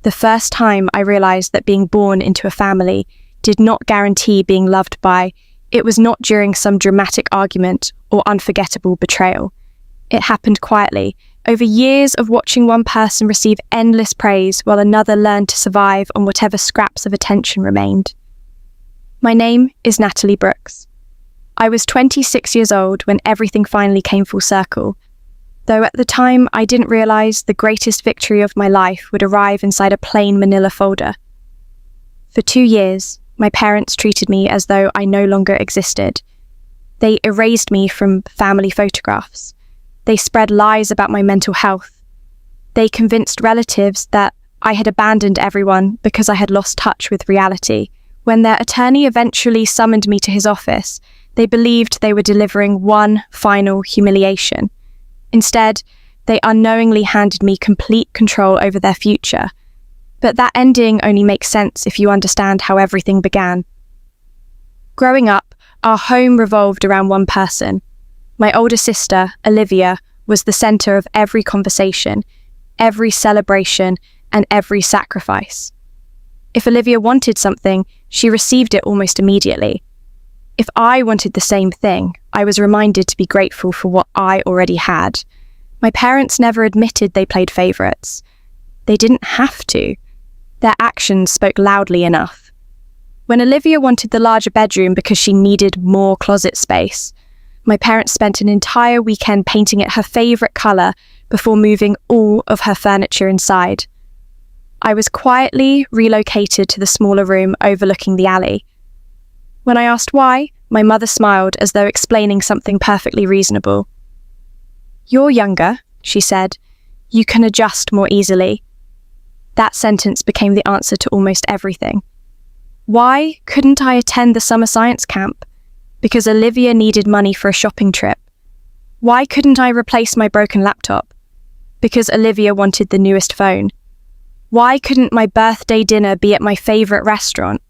the first time I realized that being born into a family did not guarantee being loved by. It was not during some dramatic argument or unforgettable betrayal. It happened quietly, over years of watching one person receive endless praise while another learned to survive on whatever scraps of attention remained. My name is Natalie Brooks. I was 26 years old when everything finally came full circle, though at the time I didn't realize the greatest victory of my life would arrive inside a plain manila folder. For 2 years, my parents treated me as though I no longer existed. They erased me from family photographs. They spread lies about my mental health. They convinced relatives that I had abandoned everyone because I had lost touch with reality. When their attorney eventually summoned me to his office, they believed they were delivering one final humiliation. Instead, they unknowingly handed me complete control over their future. But that ending only makes sense if you understand how everything began. Growing up, our home revolved around one person. My older sister, Olivia, was the center of every conversation, every celebration, and every sacrifice. If Olivia wanted something, she received it almost immediately. If I wanted the same thing, I was reminded to be grateful for what I already had. My parents never admitted they played favorites. They didn't have to. Their actions spoke loudly enough. When Olivia wanted the larger bedroom because she needed more closet space, my parents spent an entire weekend painting it her favorite color before moving all of her furniture inside. I was quietly relocated to the smaller room overlooking the alley. When I asked why, my mother smiled as though explaining something perfectly reasonable. "You're younger," she said. "You can adjust more easily." That sentence became the answer to almost everything. Why couldn't I attend the summer science camp? Because Olivia needed money for a shopping trip. Why couldn't I replace my broken laptop? Because Olivia wanted the newest phone. Why couldn't my birthday dinner be at my favorite restaurant?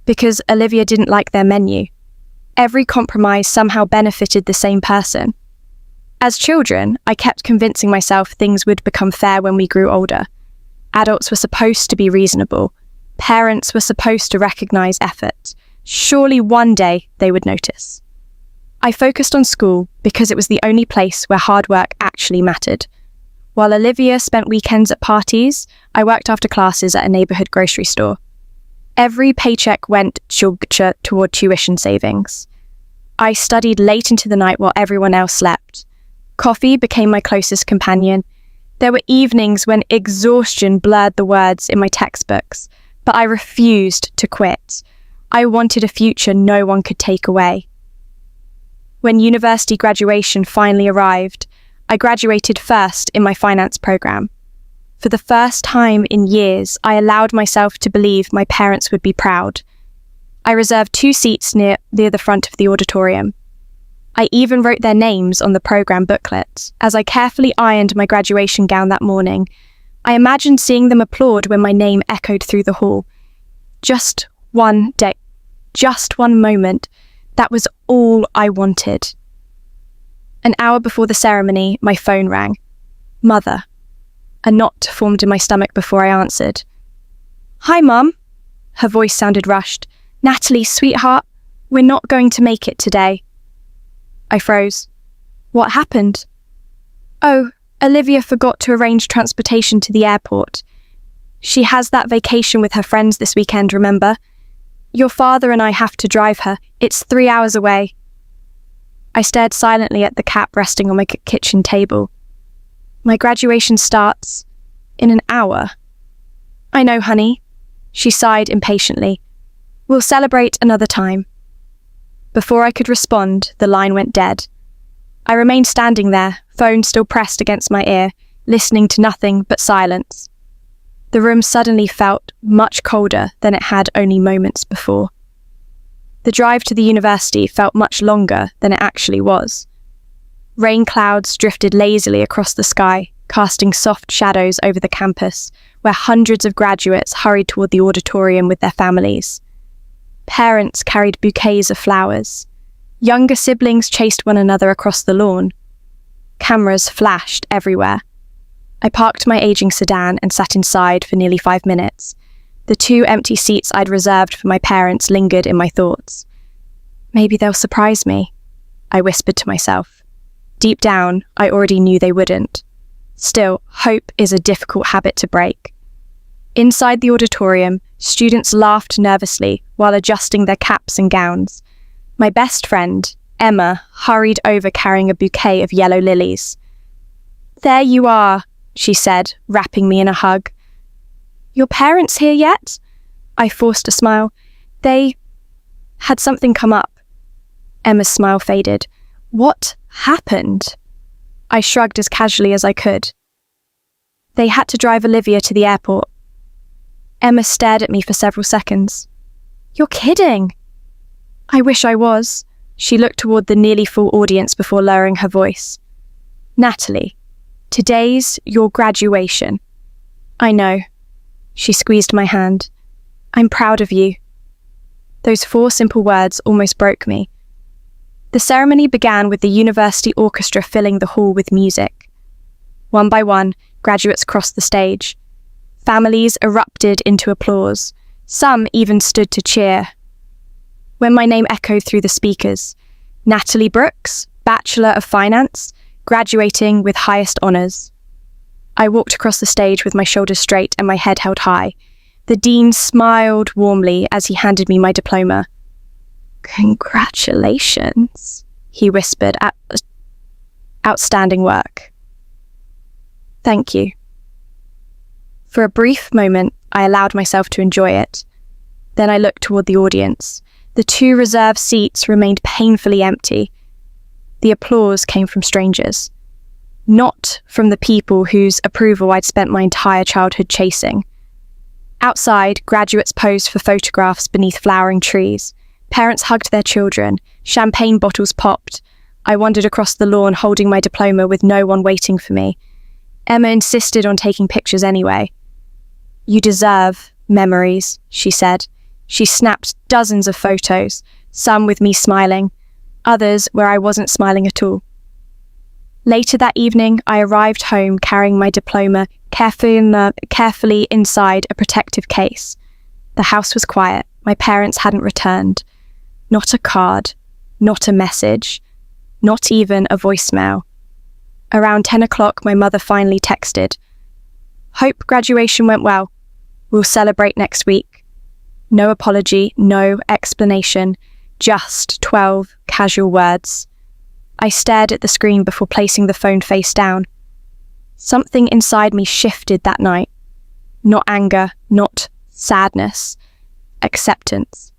Because Olivia didn't like their menu. Every compromise somehow benefited the same person. As children, I kept convincing myself things would become fair when we grew older. Adults were supposed to be reasonable. Parents were supposed to recognize effort. Surely one day they would notice. I focused on school because it was the only place where hard work actually mattered. While Olivia spent weekends at parties, I worked after classes at a neighborhood grocery store. Every paycheck went toward tuition savings. I studied late into the night while everyone else slept. Coffee became my closest companion. There were evenings when exhaustion blurred the words in my textbooks, but I refused to quit. I wanted a future no one could take away. When university graduation finally arrived, I graduated first in my finance program. For the first time in years, I allowed myself to believe my parents would be proud. I reserved 2 seats near the front of the auditorium. I even wrote their names on the program booklet. As I carefully ironed my graduation gown that morning, I imagined seeing them applaud when my name echoed through the hall. Just one day, just one moment. That was all I wanted. An hour before the ceremony, my phone rang. Mother. A knot formed in my stomach before I answered. "Hi, Mum." Her voice sounded rushed. "Natalie, sweetheart, we're not going to make it today." I froze. What happened? "Oh, Olivia forgot to arrange transportation to the airport. She has that vacation with her friends this weekend, remember? Your father and I have to drive her. It's 3 hours away." I stared silently at the cap resting on my kitchen table. "My graduation starts in an hour." "I know, honey." She sighed impatiently. "We'll celebrate another time." Before I could respond, the line went dead. I remained standing there, phone still pressed against my ear, listening to nothing but silence. The room suddenly felt much colder than it had only moments before. The drive to the university felt much longer than it actually was. Rain clouds drifted lazily across the sky, casting soft shadows over the campus, where hundreds of graduates hurried toward the auditorium with their families. Parents carried bouquets of flowers. Younger siblings chased one another across the lawn. Cameras flashed everywhere. I parked my aging sedan and sat inside for nearly 5 minutes. The 2 empty seats I'd reserved for my parents lingered in my thoughts. Maybe they'll surprise me, I whispered to myself. Deep down, I already knew they wouldn't. Still, hope is a difficult habit to break. Inside the auditorium, students laughed nervously while adjusting their caps and gowns. My best friend, Emma, hurried over carrying a bouquet of yellow lilies. "There you are," she said, wrapping me in a hug. "Your parents here yet?" I forced a smile. "They had something come up." Emma's smile faded. "What happened?" I shrugged as casually as I could. "They had to drive Olivia to the airport." Emma stared at me for several seconds. "You're kidding." "I wish I was." She looked toward the nearly full audience before lowering her voice. "Natalie, today's your graduation." "I know." She squeezed my hand. "I'm proud of you." Those 4 simple words almost broke me. The ceremony began with the university orchestra filling the hall with music. One by one, graduates crossed the stage. Families erupted into applause. Some even stood to cheer. When my name echoed through the speakers, Natalie Brooks, Bachelor of Finance, graduating with highest honours. I walked across the stage with my shoulders straight and my head held high. The dean smiled warmly as he handed me my diploma. "Congratulations," he whispered. "Outstanding work." "Thank you." For a brief moment, I allowed myself to enjoy it. Then I looked toward the audience. The 2 reserved seats remained painfully empty. The applause came from strangers, not from the people whose approval I'd spent my entire childhood chasing. Outside, graduates posed for photographs beneath flowering trees. Parents hugged their children. Champagne bottles popped. I wandered across the lawn holding my diploma with no one waiting for me. Emma insisted on taking pictures anyway. "You deserve memories," she said. She snapped dozens of photos, some with me smiling, others where I wasn't smiling at all. Later that evening, I arrived home carrying my diploma carefully inside a protective case. The house was quiet. My parents hadn't returned. Not a card, not a message, not even a voicemail. Around 10 o'clock, my mother finally texted, "Hope graduation went well. We'll celebrate next week." No apology, no explanation, just 12 casual words. I stared at the screen before placing the phone face down. Something inside me shifted that night. Not anger, not sadness, acceptance.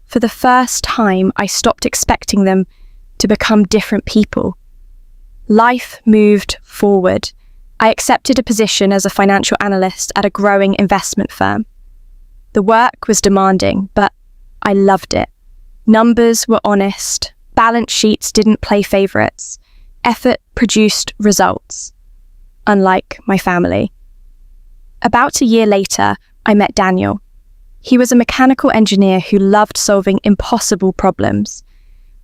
For the first time, I stopped expecting them to become different people. Life moved forward. I accepted a position as a financial analyst at a growing investment firm. The work was demanding, but I loved it. Numbers were honest. Balance sheets didn't play favourites. Effort produced results. Unlike my family. About a year later, I met Daniel. He was a mechanical engineer who loved solving impossible problems.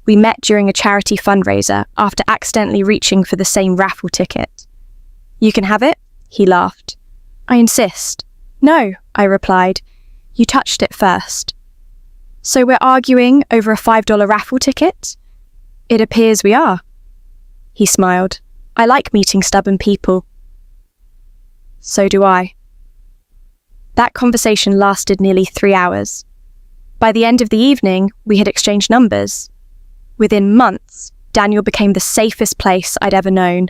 We met during a charity fundraiser after accidentally reaching for the same raffle ticket. "You can have it?" he laughed. "I insist." "No," I replied. "You touched it first." "So we're arguing over a $5 raffle ticket?" "It appears we are." He smiled. "I like meeting stubborn people." "So do I." That conversation lasted nearly 3 hours. By the end of the evening, we had exchanged numbers. Within months, Daniel became the safest place I'd ever known.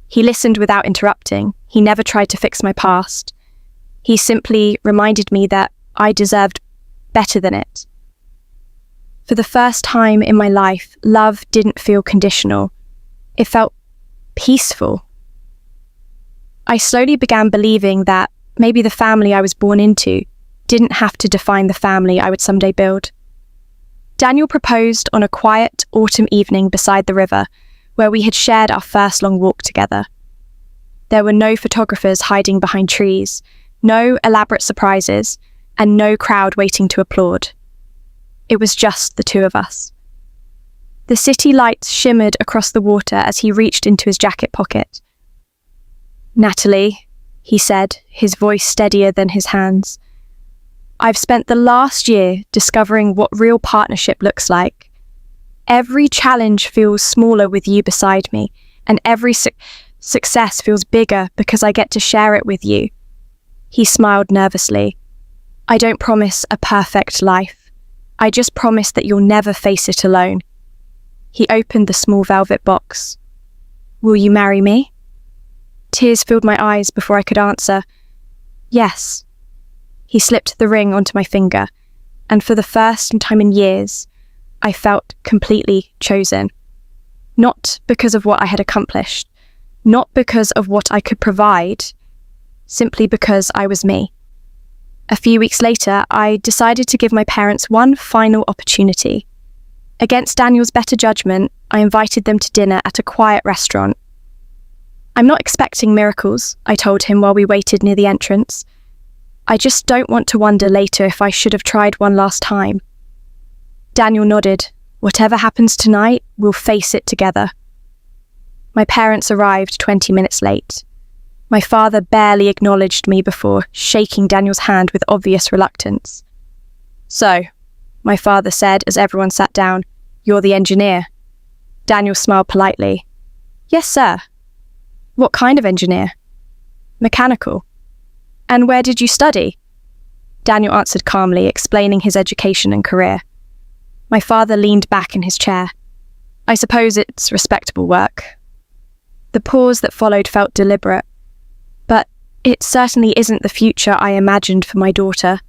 He listened without interrupting. He never tried to fix my past. He simply reminded me that I deserved better than it. For the first time in my life, love didn't feel conditional. It felt peaceful. I slowly began believing that maybe the family I was born into didn't have to define the family I would someday build. Daniel proposed on a quiet autumn evening beside the river, where we had shared our first long walk together. There were no photographers hiding behind trees, no elaborate surprises, and no crowd waiting to applaud. It was just the 2 of us. The city lights shimmered across the water as he reached into his jacket pocket. "Natalie," he said, his voice steadier than his hands. I've spent the last year discovering what real partnership looks like. Every challenge feels smaller with you beside me, and every success feels bigger because I get to share it with you. He smiled nervously. I don't promise a perfect life. I just promise that you'll never face it alone. He opened the small velvet box. Will you marry me? Tears filled my eyes before I could answer. Yes. He slipped the ring onto my finger, and for the first time in years, I felt completely chosen. Not because of what I had accomplished, not because of what I could provide, simply because I was me. A few weeks later, I decided to give my parents one final opportunity. Against Daniel's better judgment, I invited them to dinner at a quiet restaurant. I'm not expecting miracles, I told him while we waited near the entrance. I just don't want to wonder later if I should have tried one last time. Daniel nodded. Whatever happens tonight, we'll face it together. My parents arrived 20 minutes late. My father barely acknowledged me before shaking Daniel's hand with obvious reluctance. So, my father said as everyone sat down, you're the engineer. Daniel smiled politely. Yes, sir. What kind of engineer? Mechanical. And where did you study? Daniel answered calmly, explaining his education and career. My father leaned back in his chair. I suppose it's respectable work. The pause that followed felt deliberate, but it certainly isn't the future I imagined for my daughter.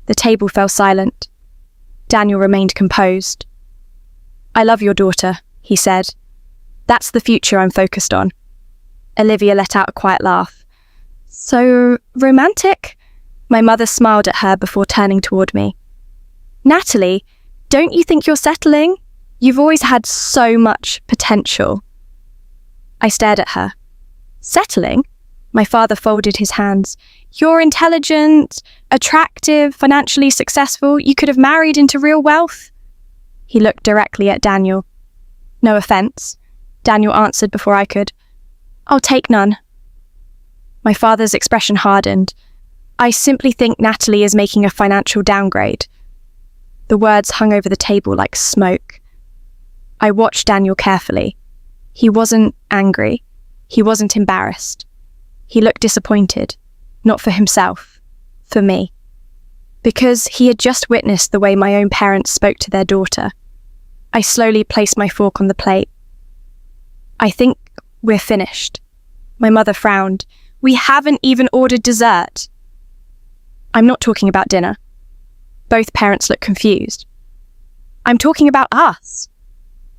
The table fell silent. Daniel remained composed. I love your daughter, he said. That's the future I'm focused on. Olivia let out a quiet laugh. So romantic? My mother smiled at her before turning toward me. Natalie, don't you think you're settling? You've always had so much potential. I stared at her. Settling? My father folded his hands. You're intelligent, attractive, financially successful. You could have married into real wealth. He looked directly at Daniel. No offense, Daniel answered before I could. I'll take none. My father's expression hardened. I simply think Natalie is making a financial downgrade. The words hung over the table like smoke. I watched Daniel carefully. He wasn't angry. He wasn't embarrassed. He looked disappointed, not for himself, for me. Because he had just witnessed the way my own parents spoke to their daughter. I slowly placed my fork on the plate. I think we're finished. My mother frowned. We haven't even ordered dessert. I'm not talking about dinner. Both parents looked confused. I'm talking about us.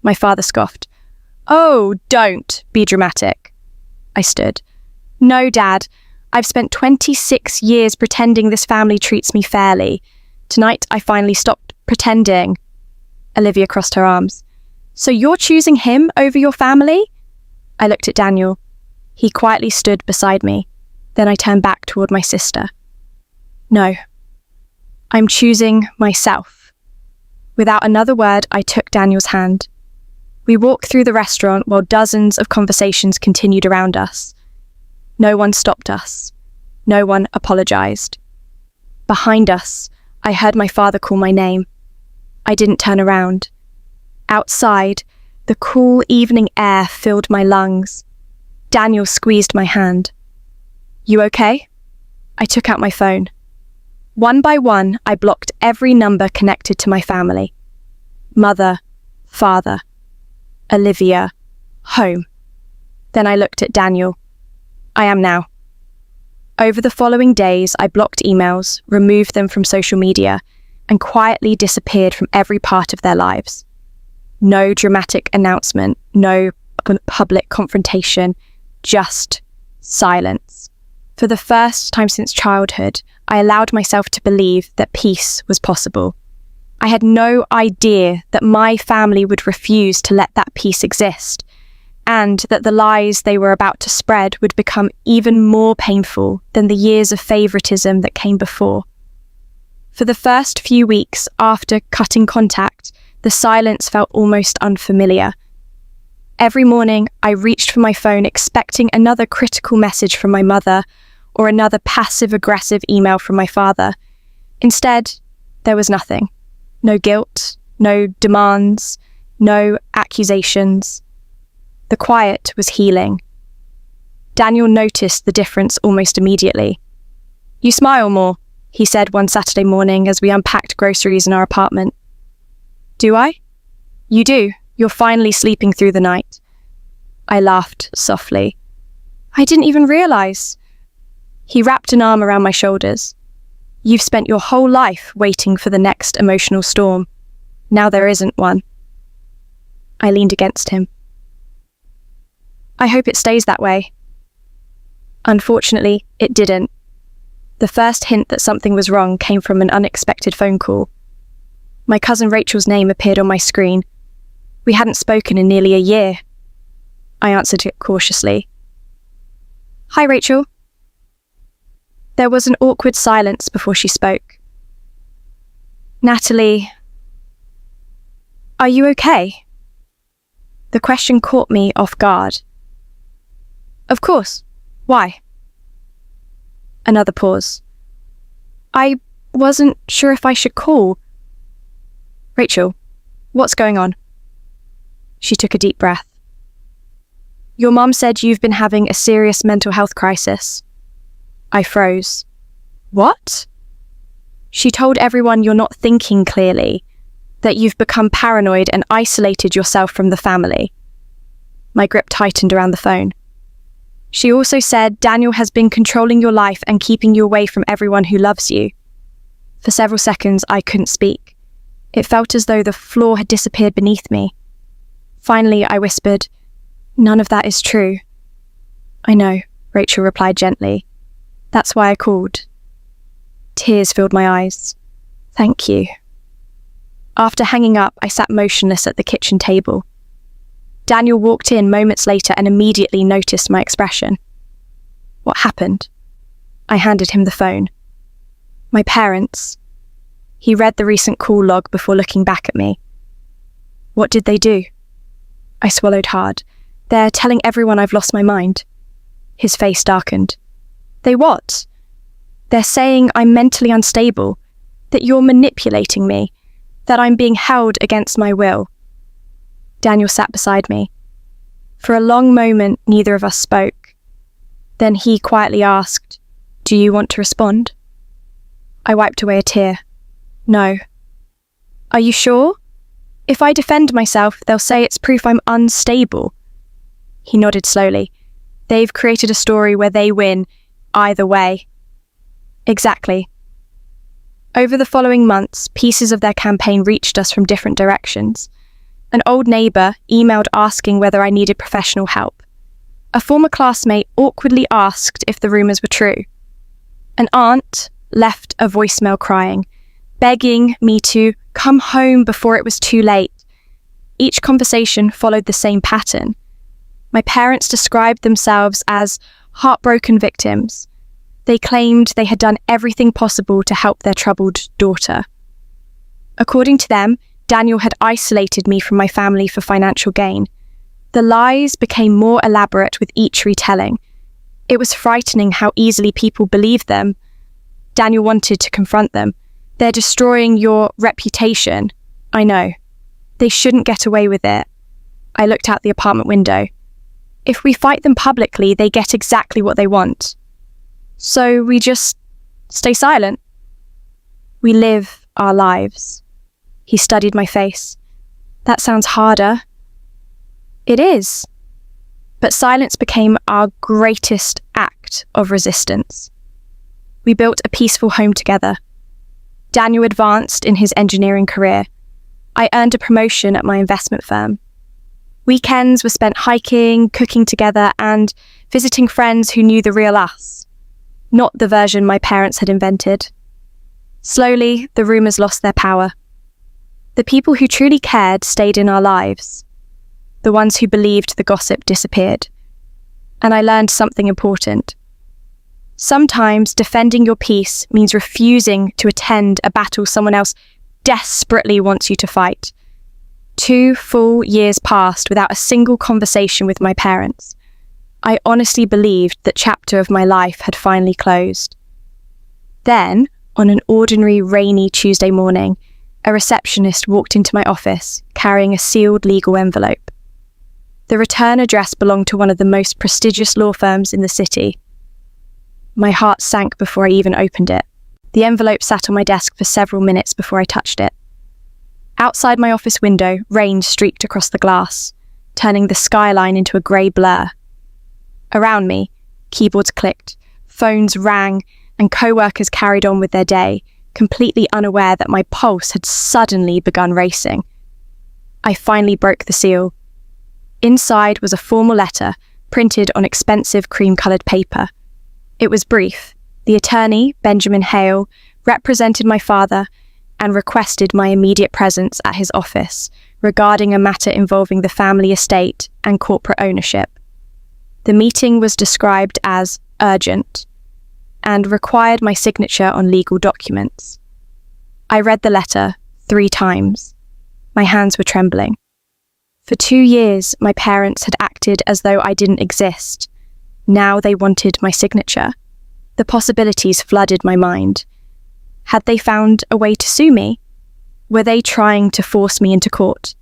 My father scoffed. Oh, don't be dramatic. I stood. No, Dad. I've spent 26 years pretending this family treats me fairly. Tonight, I finally stopped pretending. Olivia crossed her arms. So you're choosing him over your family? I looked at Daniel. He quietly stood beside me. Then I turned back toward my sister. No. I'm choosing myself. Without another word, I took Daniel's hand. We walked through the restaurant while dozens of conversations continued around us. No one stopped us. No one apologized. Behind us, I heard my father call my name. I didn't turn around. Outside, the cool evening air filled my lungs. Daniel squeezed my hand. You okay? I took out my phone. One by one, I blocked every number connected to my family. Mother, father, Olivia, home. Then I looked at Daniel. I am now. Over the following days, I blocked emails, removed them from social media, and quietly disappeared from every part of their lives. No dramatic announcement, no public confrontation, just silence. For the first time since childhood, I allowed myself to believe that peace was possible. I had no idea that my family would refuse to let that peace exist, and that the lies they were about to spread would become even more painful than the years of favoritism that came before. For the first few weeks after cutting contact, the silence felt almost unfamiliar. Every morning, I reached for my phone expecting another critical message from my mother or another passive-aggressive email from my father. Instead, there was nothing. No guilt, no demands, no accusations. The quiet was healing. Daniel noticed the difference almost immediately. "You smile more," he said one Saturday morning as we unpacked groceries in our apartment. "Do I?" "You do. You're finally sleeping through the night." I laughed softly. "I didn't even realize." He wrapped an arm around my shoulders. "You've spent your whole life waiting for the next emotional storm. Now there isn't one." I leaned against him. "I hope it stays that way." Unfortunately, it didn't. The first hint that something was wrong came from an unexpected phone call. My cousin Rachel's name appeared on my screen. We hadn't spoken in nearly a year. I answered it cautiously. "Hi, Rachel." There was an awkward silence before she spoke. "Natalie, are you okay?" The question caught me off guard. "Of course. Why?" Another pause. "I wasn't sure if I should call." "Rachel, what's going on?" She took a deep breath. "Your mom said you've been having a serious mental health crisis." I froze. "What?" "She told everyone you're not thinking clearly, that you've become paranoid and isolated yourself from the family." My grip tightened around the phone. "She also said Daniel has been controlling your life and keeping you away from everyone who loves you." For several seconds, I couldn't speak. It felt as though the floor had disappeared beneath me. Finally, I whispered, "None of that is true." "I know," Rachel replied gently. "That's why I called." Tears filled my eyes. "Thank you." After hanging up, I sat motionless at the kitchen table. Daniel walked in moments later and immediately noticed my expression. "What happened?" I handed him the phone. "My parents." He read the recent call log before looking back at me. "What did they do?" I swallowed hard. "They're telling everyone I've lost my mind." His face darkened. "They what?" "They're saying I'm mentally unstable, that you're manipulating me, that I'm being held against my will." Daniel sat beside me. For a long moment, neither of us spoke. Then he quietly asked, "Do you want to respond?" I wiped away a tear. "No." "Are you sure? If I defend myself, they'll say it's proof I'm unstable." He nodded slowly. "They've created a story where they win either way." Exactly. Over the following months, pieces of their campaign reached us from different directions. An old neighbour emailed asking whether I needed professional help. A former classmate awkwardly asked if the rumours were true. An aunt left a voicemail crying, begging me to come home before it was too late. Each conversation followed the same pattern. My parents described themselves as heartbroken victims. They claimed they had done everything possible to help their troubled daughter. According to them, Daniel had isolated me from my family for financial gain. The lies became more elaborate with each retelling. It was frightening how easily people believed them. Daniel wanted to confront them. "They're destroying your reputation." "I know. They shouldn't get away with it." I looked out the apartment window. "If we fight them publicly, they get exactly what they want. So we just stay silent." "We live our lives." He studied my face. "That sounds harder." "It is." But silence became our greatest act of resistance. We built a peaceful home together. Daniel advanced in his engineering career. I earned a promotion at my investment firm. Weekends were spent hiking, cooking together, and visiting friends who knew the real us, not the version my parents had invented. Slowly, the rumours lost their power. The people who truly cared stayed in our lives. The ones who believed the gossip disappeared. And I learned something important. Sometimes defending your peace means refusing to attend a battle someone else desperately wants you to fight. 2 full years passed without a single conversation with my parents. I honestly believed that chapter of my life had finally closed. Then, on an ordinary rainy Tuesday morning, a receptionist walked into my office carrying a sealed legal envelope. The return address belonged to one of the most prestigious law firms in the city. My heart sank before I even opened it. The envelope sat on my desk for several minutes before I touched it. Outside my office window, rain streaked across the glass, turning the skyline into a grey blur. Around me, keyboards clicked, phones rang, and co-workers carried on with their day, completely unaware that my pulse had suddenly begun racing. I finally broke the seal. Inside was a formal letter, printed on expensive cream-coloured paper. It was brief. The attorney, Benjamin Hale, represented my father and requested my immediate presence at his office regarding a matter involving the family estate and corporate ownership. The meeting was described as urgent and required my signature on legal documents. I read the letter 3 times. My hands were trembling. For 2 years, my parents had acted as though I didn't exist. Now they wanted my signature. The possibilities flooded my mind. Had they found a way to sue me? Were they trying to force me into court?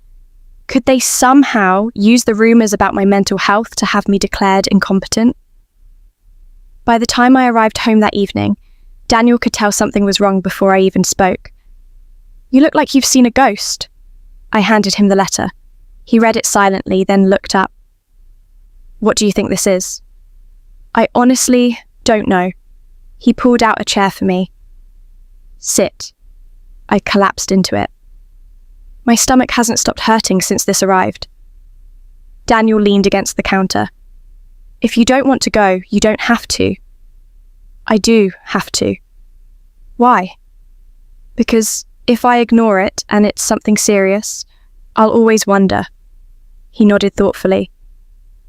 Could they somehow use the rumours about my mental health to have me declared incompetent? By the time I arrived home that evening, Daniel could tell something was wrong before I even spoke. "You look like you've seen a ghost." I handed him the letter. He read it silently, then looked up. "What do you think this is?" "I honestly don't know." He pulled out a chair for me. "Sit." I collapsed into it. My stomach hasn't stopped hurting since this arrived. Daniel leaned against the counter. "If you don't want to go, you don't have to." "I do have to." "Why?" "Because if I ignore it and it's something serious, I'll always wonder." He nodded thoughtfully.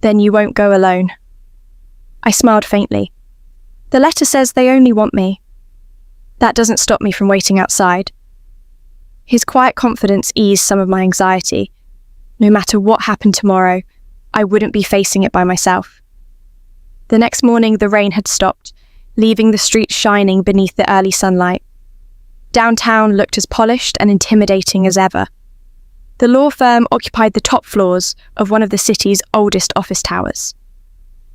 "Then you won't go alone." I smiled faintly. "The letter says they only want me." "That doesn't stop me from waiting outside." His quiet confidence eased some of my anxiety. No matter what happened tomorrow, I wouldn't be facing it by myself. The next morning, the rain had stopped, leaving the streets shining beneath the early sunlight. Downtown looked as polished and intimidating as ever. The law firm occupied the top floors of one of the city's oldest office towers.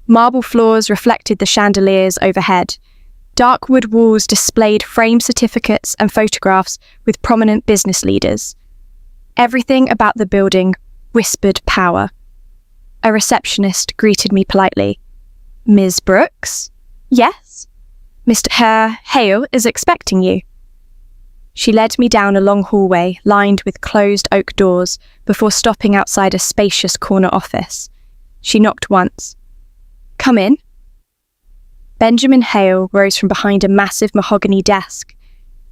Marble floors reflected the chandeliers overhead. Dark wood walls displayed framed certificates and photographs with prominent business leaders. Everything about the building whispered power. A receptionist greeted me politely. "Ms. Brooks?" "Yes." "Mr. Hale is expecting you." She led me down a long hallway lined with closed oak doors before stopping outside a spacious corner office. She knocked once. "Come in." Benjamin Hale rose from behind a massive mahogany desk.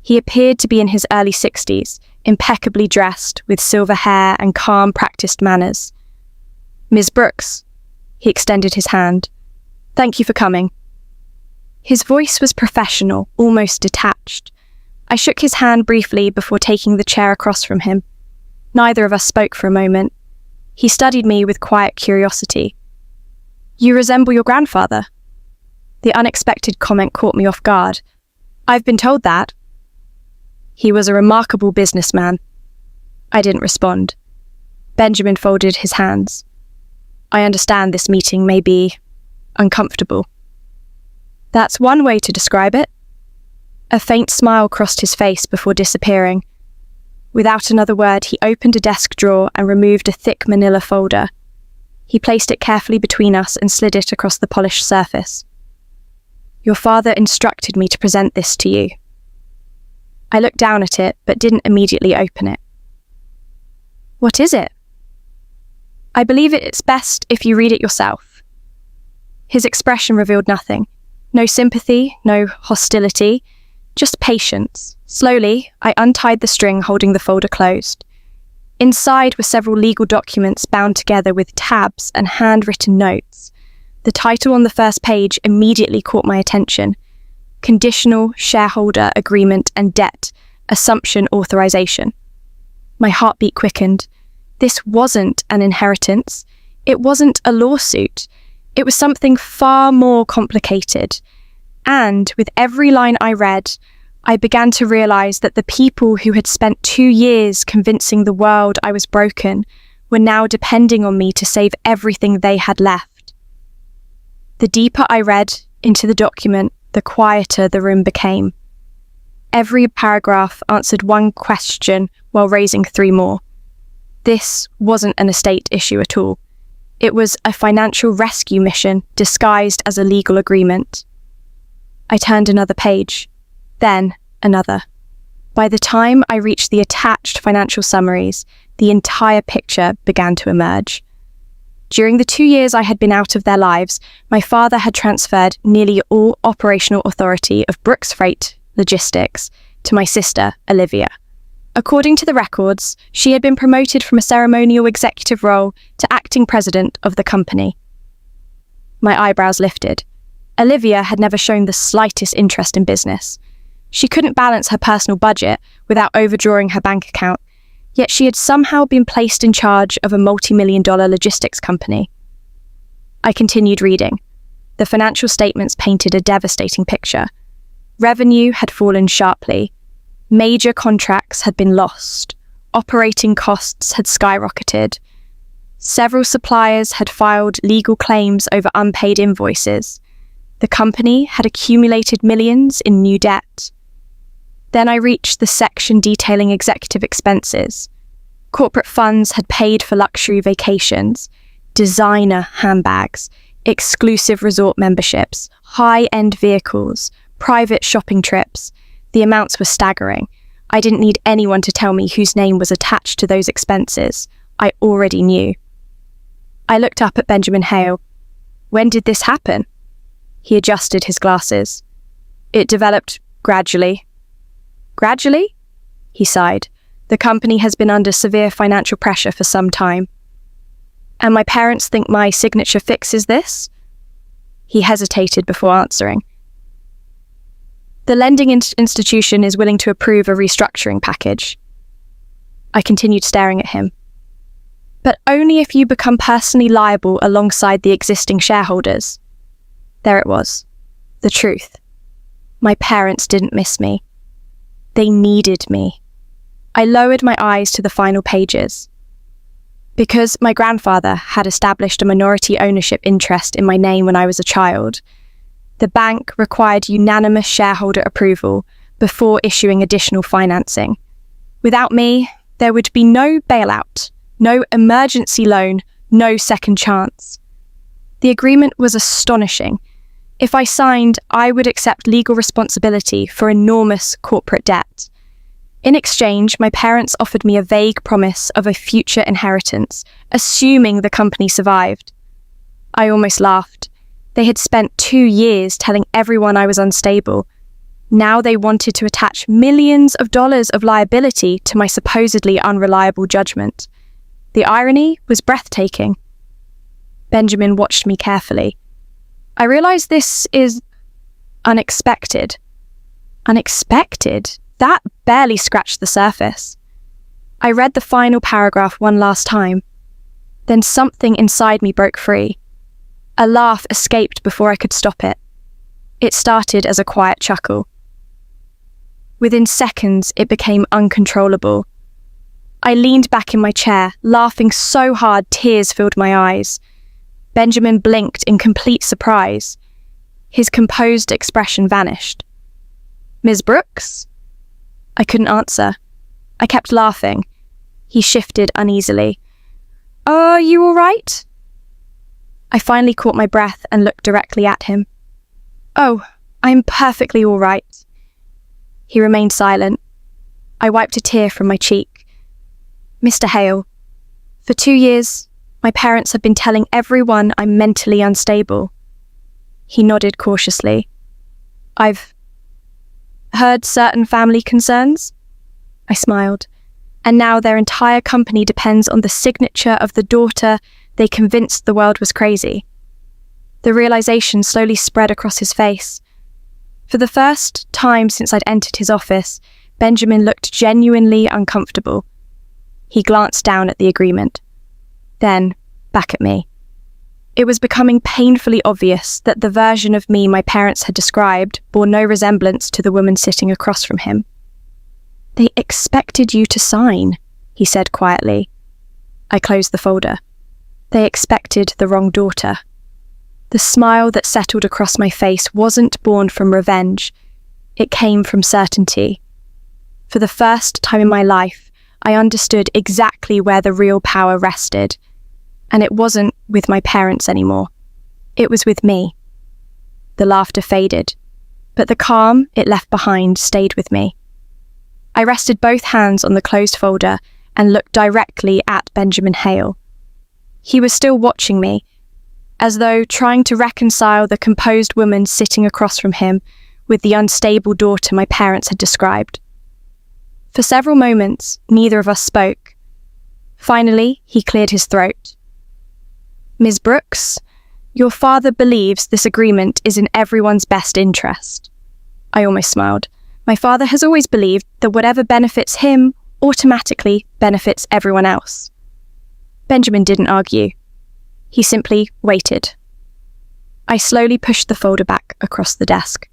He appeared to be in his early 60s, impeccably dressed, with silver hair and calm, practiced manners. "Ms. Brooks." He extended his hand. "Thank you for coming." His voice was professional, almost detached. I shook his hand briefly before taking the chair across from him. Neither of us spoke for a moment. He studied me with quiet curiosity. "You resemble your grandfather." The unexpected comment caught me off guard. "I've been told that." "He was a remarkable businessman." I didn't respond. Benjamin folded his hands. "I understand this meeting may be uncomfortable." "That's one way to describe it." A faint smile crossed his face before disappearing. Without another word, he opened a desk drawer and removed a thick manila folder. He placed it carefully between us and slid it across the polished surface. "Your father instructed me to present this to you." I looked down at it, but didn't immediately open it. "What is it?" "I believe it's best if you read it yourself." His expression revealed nothing. No sympathy, no hostility, just patience. Slowly, I untied the string holding the folder closed. Inside were several legal documents bound together with tabs and handwritten notes. The title on the first page immediately caught my attention. Conditional Shareholder Agreement and Debt Assumption Authorization. My heartbeat quickened. This wasn't an inheritance. It wasn't a lawsuit. It was something far more complicated. And with every line I read, I began to realize that the people who had spent 2 years convincing the world I was broken were now depending on me to save everything they had left. The deeper I read into the document, the quieter the room became. Every paragraph answered one question while raising 3 more. This wasn't an estate issue at all. It was a financial rescue mission disguised as a legal agreement. I turned another page, then another. By the time I reached the attached financial summaries, the entire picture began to emerge. During the 2 years I had been out of their lives, my father had transferred nearly all operational authority of Brooks Freight Logistics to my sister, Olivia. According to the records, she had been promoted from a ceremonial executive role to acting president of the company. My eyebrows lifted. Olivia had never shown the slightest interest in business. She couldn't balance her personal budget without overdrawing her bank account, yet she had somehow been placed in charge of a multi-million-dollar logistics company. I continued reading. The financial statements painted a devastating picture. Revenue had fallen sharply. Major contracts had been lost. Operating costs had skyrocketed. Several suppliers had filed legal claims over unpaid invoices. The company had accumulated millions in new debt. Then I reached the section detailing executive expenses. Corporate funds had paid for luxury vacations, designer handbags, exclusive resort memberships, high-end vehicles, private shopping trips. The amounts were staggering. I didn't need anyone to tell me whose name was attached to those expenses. I already knew. I looked up at Benjamin Hale. When did this happen? He adjusted his glasses. It developed gradually. Gradually? He sighed. The company has been under severe financial pressure for some time. And my parents think my signature fixes this? He hesitated before answering. The lending institution is willing to approve a restructuring package. I continued staring at him. But only if you become personally liable alongside the existing shareholders. There it was. The truth. My parents didn't miss me. They needed me. I lowered my eyes to the final pages. Because my grandfather had established a minority ownership interest in my name when I was a child, the bank required unanimous shareholder approval before issuing additional financing. Without me, there would be no bailout, no emergency loan, no second chance. The agreement was astonishing. If I signed, I would accept legal responsibility for enormous corporate debt. In exchange, my parents offered me a vague promise of a future inheritance, assuming the company survived. I almost laughed. They had spent 2 years telling everyone I was unstable. Now they wanted to attach millions of dollars of liability to my supposedly unreliable judgment. The irony was breathtaking. Benjamin watched me carefully. I realized this is unexpected. Unexpected? That barely scratched the surface. I read the final paragraph one last time. Then something inside me broke free. A laugh escaped before I could stop it. It started as a quiet chuckle. Within seconds, it became uncontrollable. I leaned back in my chair, laughing so hard tears filled my eyes. Benjamin blinked in complete surprise. His composed expression vanished. "Ms. Brooks?" I couldn't answer. I kept laughing. He shifted uneasily. "Are you all right?" I finally caught my breath and looked directly at him. "Oh, I'm perfectly all right." He remained silent. I wiped a tear from my cheek. "Mr. Hale, for 2 years, my parents have been telling everyone I'm mentally unstable." He nodded cautiously. "I've heard certain family concerns?" I smiled. "And now their entire company depends on the signature of the daughter they convinced the world was crazy." The realization slowly spread across his face. For the first time since I'd entered his office, Benjamin looked genuinely uncomfortable. He glanced down at the agreement, then back at me. It was becoming painfully obvious that the version of me my parents had described bore no resemblance to the woman sitting across from him. "They expected you to sign," he said quietly. I closed the folder. They expected the wrong daughter. The smile that settled across my face wasn't born from revenge. It came from certainty. For the first time in my life, I understood exactly where the real power rested. And it wasn't with my parents anymore. It was with me. The laughter faded, but the calm it left behind stayed with me. I rested both hands on the closed folder and looked directly at Benjamin Hale. He was still watching me, as though trying to reconcile the composed woman sitting across from him with the unstable daughter my parents had described. For several moments, neither of us spoke. Finally, he cleared his throat. "Ms. Brooks, your father believes this agreement is in everyone's best interest." I almost smiled. My father has always believed that whatever benefits him automatically benefits everyone else. Benjamin didn't argue. He simply waited. I slowly pushed the folder back across the desk.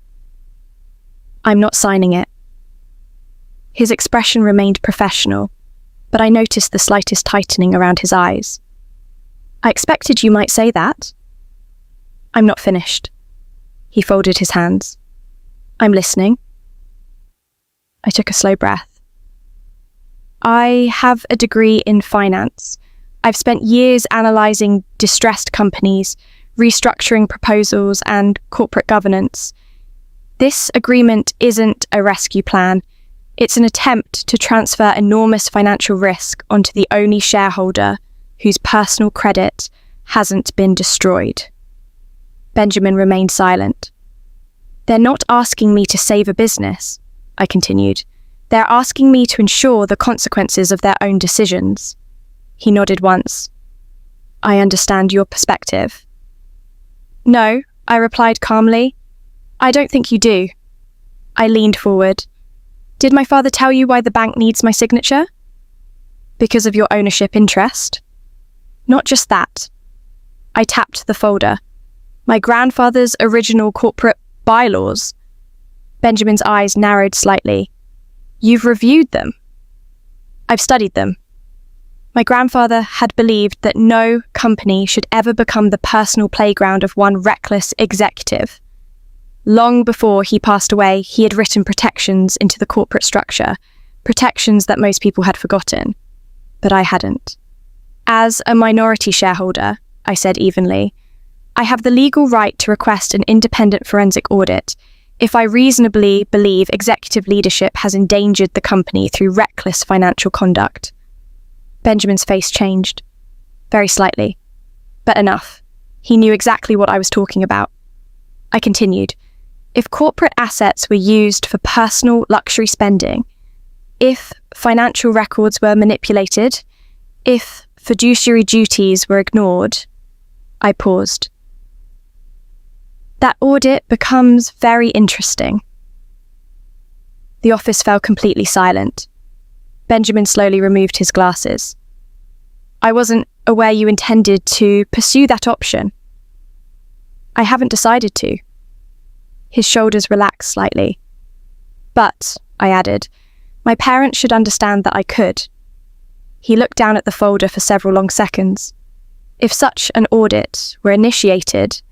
"I'm not signing it." His expression remained professional, but I noticed the slightest tightening around his eyes. "I expected you might say that." "I'm not finished." He folded his hands. "I'm listening." I took a slow breath. "I have a degree in finance. I've spent years analysing distressed companies, restructuring proposals, and corporate governance. This agreement isn't a rescue plan. It's an attempt to transfer enormous financial risk onto the only shareholder whose personal credit hasn't been destroyed." Benjamin remained silent. "They're not asking me to save a business," I continued. "They're asking me to ensure the consequences of their own decisions." He nodded once. "I understand your perspective." "No," I replied calmly. "I don't think you do." I leaned forward. "Did my father tell you why the bank needs my signature?" "Because of your ownership interest." "Not just that." I tapped the folder. "My grandfather's original corporate bylaws." Benjamin's eyes narrowed slightly. "You've reviewed them?" "I've studied them." My grandfather had believed that no company should ever become the personal playground of one reckless executive. Long before he passed away, he had written protections into the corporate structure, protections that most people had forgotten. But I hadn't. "As a minority shareholder," I said evenly, "I have the legal right to request an independent forensic audit if I reasonably believe executive leadership has endangered the company through reckless financial conduct." Benjamin's face changed. Very slightly. But enough. He knew exactly what I was talking about. I continued. "If corporate assets were used for personal luxury spending, if financial records were manipulated, if fiduciary duties were ignored," I paused. "That audit becomes very interesting." The office fell completely silent. Benjamin slowly removed his glasses. "I wasn't aware you intended to pursue that option." "I haven't decided to." His shoulders relaxed slightly. "But," I added, "my parents should understand that I could." He looked down at the folder for several long seconds. "If such an audit were initiated,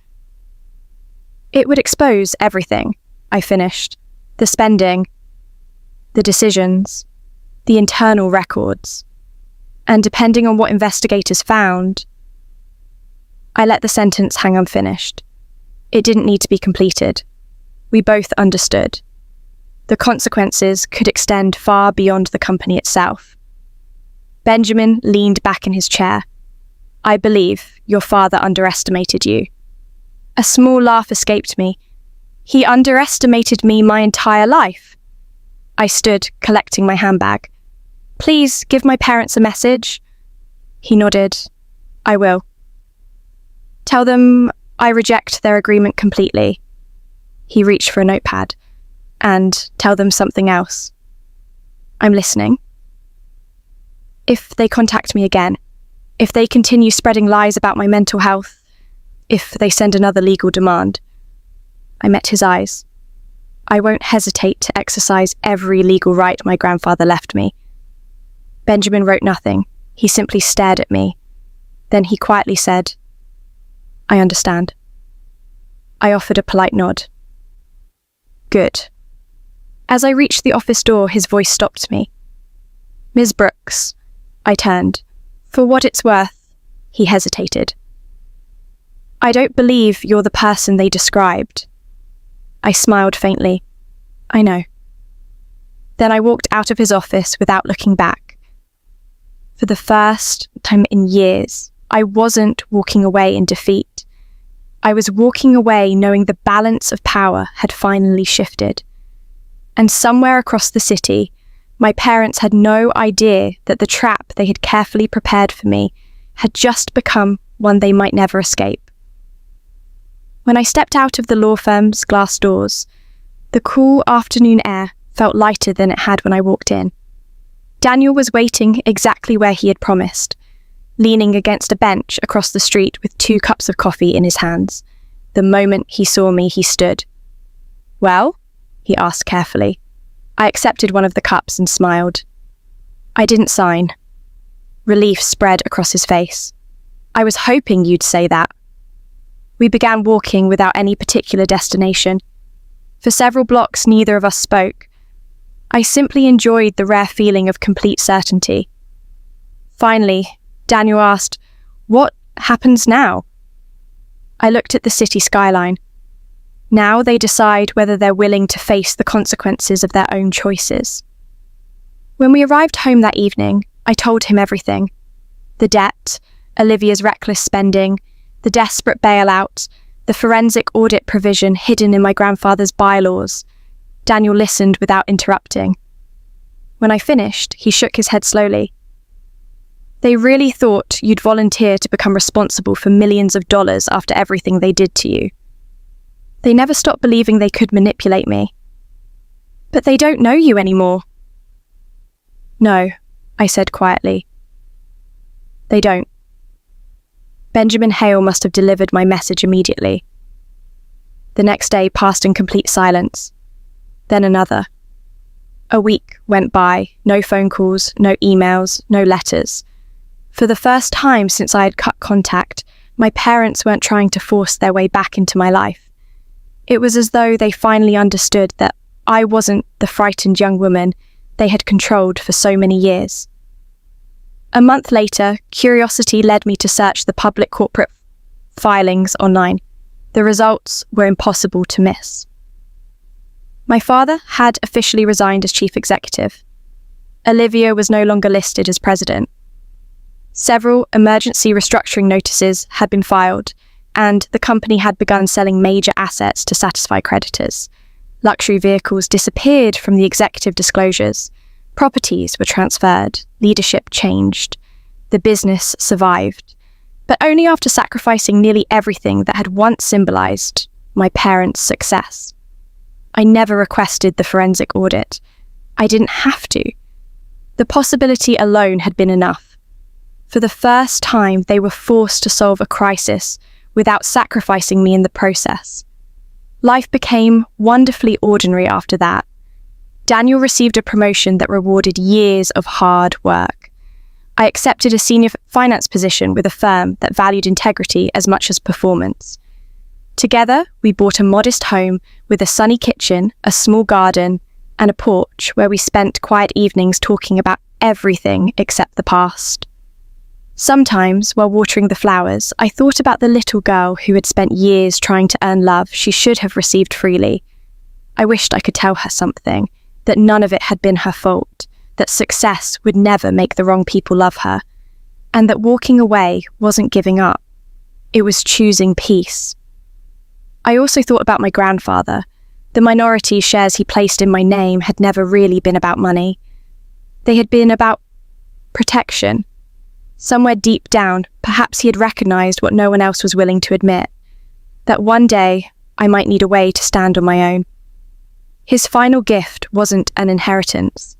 it would expose everything," I finished. "The spending, the decisions, the internal records. And depending on what investigators found..." I let the sentence hang unfinished. It didn't need to be completed. We both understood. The consequences could extend far beyond the company itself. Benjamin leaned back in his chair. "I believe your father underestimated you." A small laugh escaped me. "He underestimated me my entire life." I stood, collecting my handbag. "Please give my parents a message." He nodded. "I will." "Tell them I reject their agreement completely." He reached for a notepad. "And tell them something else." "I'm listening." If they contact me again, if they continue spreading lies about my mental health, if they send another legal demand. I met his eyes. I won't hesitate to exercise every legal right my grandfather left me. Benjamin wrote nothing. He simply stared at me. Then he quietly said, "I understand." I offered a polite nod. Good. As I reached the office door, his voice stopped me. "Ms. Brooks." I turned. "For what it's worth," he hesitated. "I don't believe you're the person they described." I smiled faintly. "I know." Then I walked out of his office without looking back. For the first time in years, I wasn't walking away in defeat. I was walking away knowing the balance of power had finally shifted. And somewhere across the city, my parents had no idea that the trap they had carefully prepared for me had just become one they might never escape. When I stepped out of the law firm's glass doors, the cool afternoon air felt lighter than it had when I walked in. Daniel was waiting exactly where he had promised, leaning against a bench across the street with 2 cups of coffee in his hands. The moment he saw me, he stood. "Well?" he asked carefully. I accepted one of the cups and smiled. "I didn't sign." Relief spread across his face. "I was hoping you'd say that." We began walking without any particular destination. For several blocks, neither of us spoke. I simply enjoyed the rare feeling of complete certainty. Finally, Daniel asked, "What happens now?" I looked at the city skyline. Now they decide whether they're willing to face the consequences of their own choices. When we arrived home that evening, I told him everything. The debt, Olivia's reckless spending, the desperate bailout, the forensic audit provision hidden in my grandfather's bylaws. Daniel listened without interrupting. When I finished, he shook his head slowly. "They really thought you'd volunteer to become responsible for millions of dollars after everything they did to you. They never stopped believing they could manipulate me. But they don't know you anymore." "No," I said quietly. "They don't." Benjamin Hale must have delivered my message immediately. The next day passed in complete silence. Then another. A week went by, no phone calls, no emails, no letters. For the first time since I had cut contact, my parents weren't trying to force their way back into my life. It was as though they finally understood that I wasn't the frightened young woman they had controlled for so many years. A month later, curiosity led me to search the public corporate filings online. The results were impossible to miss. My father had officially resigned as chief executive. Olivia was no longer listed as president. Several emergency restructuring notices had been filed, and the company had begun selling major assets to satisfy creditors. Luxury vehicles disappeared from the executive disclosures. Properties were transferred. Leadership changed. The business survived, but only after sacrificing nearly everything that had once symbolized my parents' success. I never requested the forensic audit. I didn't have to. The possibility alone had been enough. For the first time, they were forced to solve a crisis without sacrificing me in the process. Life became wonderfully ordinary after that. Daniel received a promotion that rewarded years of hard work. I accepted a senior finance position with a firm that valued integrity as much as performance. Together, we bought a modest home with a sunny kitchen, a small garden, and a porch where we spent quiet evenings talking about everything except the past. Sometimes, while watering the flowers, I thought about the little girl who had spent years trying to earn love she should have received freely. I wished I could tell her something, that none of it had been her fault, that success would never make the wrong people love her, and that walking away wasn't giving up. It was choosing peace. I also thought about my grandfather. The minority shares he placed in my name had never really been about money. They had been about protection. Somewhere deep down, perhaps he had recognized what no one else was willing to admit, that one day I might need a way to stand on my own. His final gift wasn't an inheritance.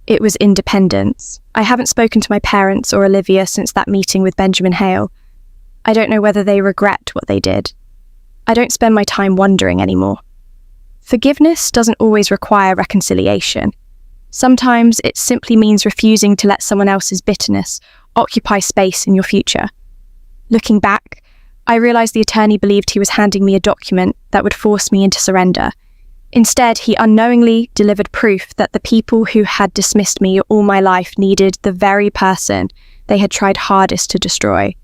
It was independence. I haven't spoken to my parents or Olivia since that meeting with Benjamin Hale. I don't know whether they regret what they did. I don't spend my time wondering anymore. Forgiveness doesn't always require reconciliation. Sometimes it simply means refusing to let someone else's bitterness occupy space in your future. Looking back, I realised the attorney believed he was handing me a document that would force me into surrender. Instead, he unknowingly delivered proof that the people who had dismissed me all my life needed the very person they had tried hardest to destroy.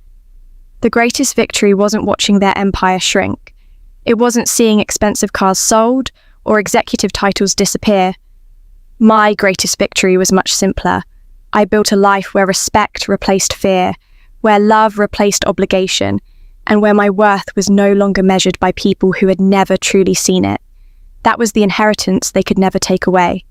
The greatest victory wasn't watching their empire shrink. It wasn't seeing expensive cars sold or executive titles disappear. My greatest victory was much simpler. I built a life where respect replaced fear, where love replaced obligation, and where my worth was no longer measured by people who had never truly seen it. That was the inheritance they could never take away.